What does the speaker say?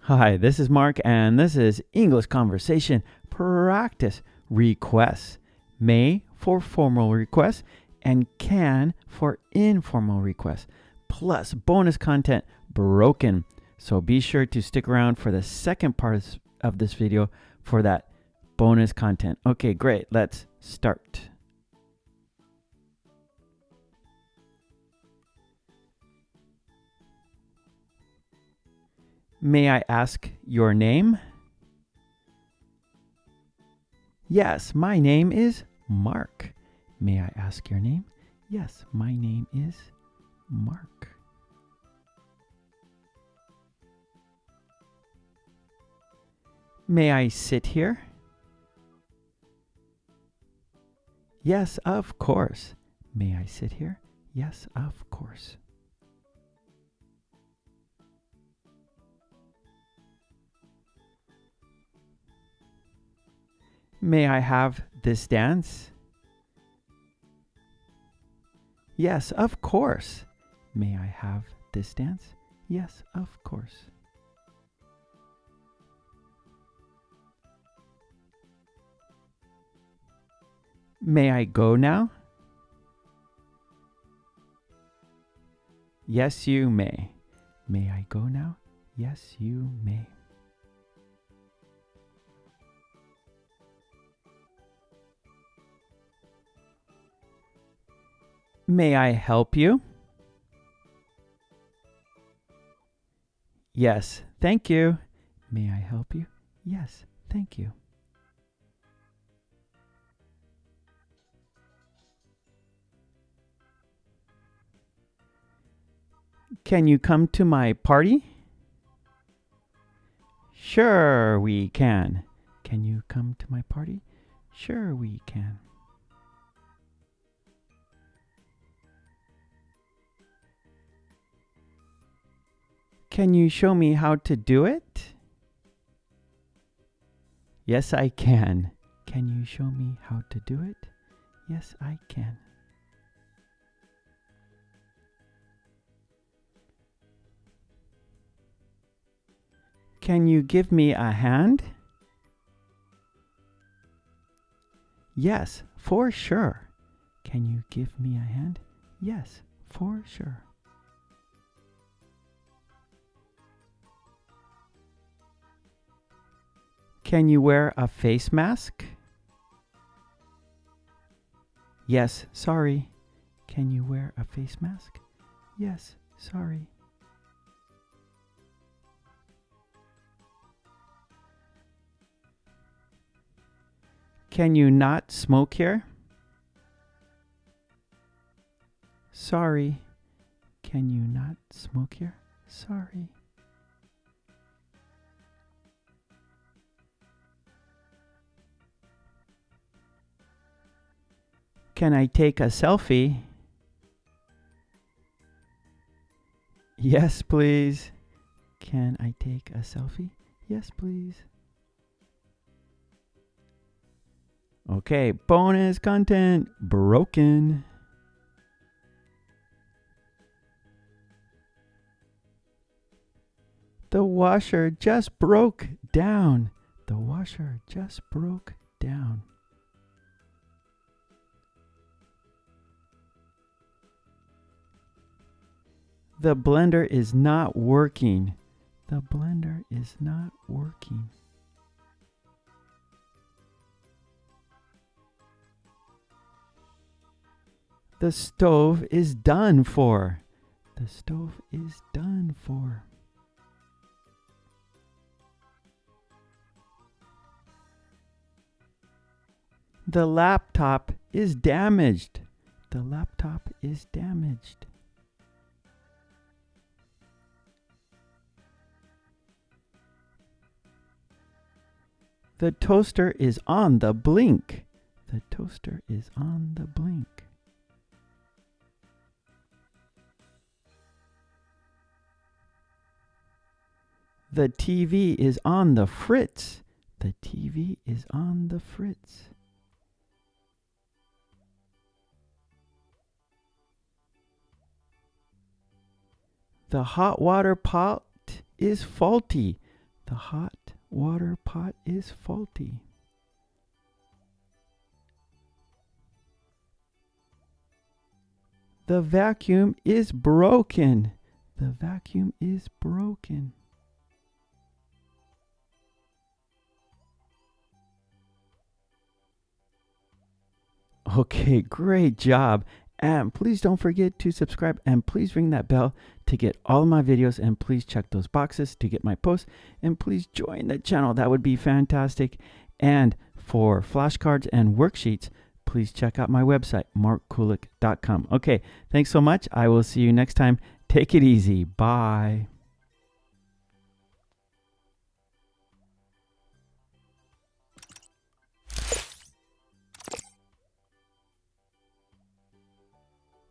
Hi, this is Mark, and this is English Conversation Practice Requests. May for formal requests and can for informal requests, plus bonus content broken. So be sure to stick around for the second part of this video for that bonus content. Okay, great. Let's start. May I ask your name? Yes, my name is Mark. May I ask your name? Yes, my name is Mark. May I sit here? Yes, of course. May I sit here? Yes, of course. May I have this dance? Yes, of course. May I have this dance? Yes, of course. May I go now? Yes, you may. May I go now? Yes, you may. May I help you? Yes, thank you. May I help you? Yes, thank you. Can you come to my party? Sure, we can. Can you come to my party? Sure, we can. Can you show me how to do it? Yes, I can. Can you show me how to do it? Yes, I can. Can you give me a hand? Yes, for sure. Can you give me a hand? Yes, for sure. Can you wear a face mask? Yes, sorry. Can you wear a face mask? Yes, sorry. Can you not smoke here? Sorry. Can you not smoke here? Sorry. Can I take a selfie? Yes, please. Can I take a selfie? Yes, please. Okay, bonus content broken. The washer just broke down. The washer just broke down. The blender is not working. The blender is not working. The stove is done for. The stove is done for. The laptop is damaged. The laptop is damaged. The toaster is on the blink. The toaster is on the blink. The TV is on the fritz. The TV is on the fritz. The hot water pot is faulty. The hot water pot is faulty. The vacuum is broken. The vacuum is broken. Okay, great job. And please don't forget to subscribe and please ring that bell to get all of my videos, and please check those boxes to get my posts, and please join the channel. That would be fantastic. And for flashcards and worksheets, please check out my website, markkulek.com. Okay, thanks so much. I will see you next time. Take it easy. Bye.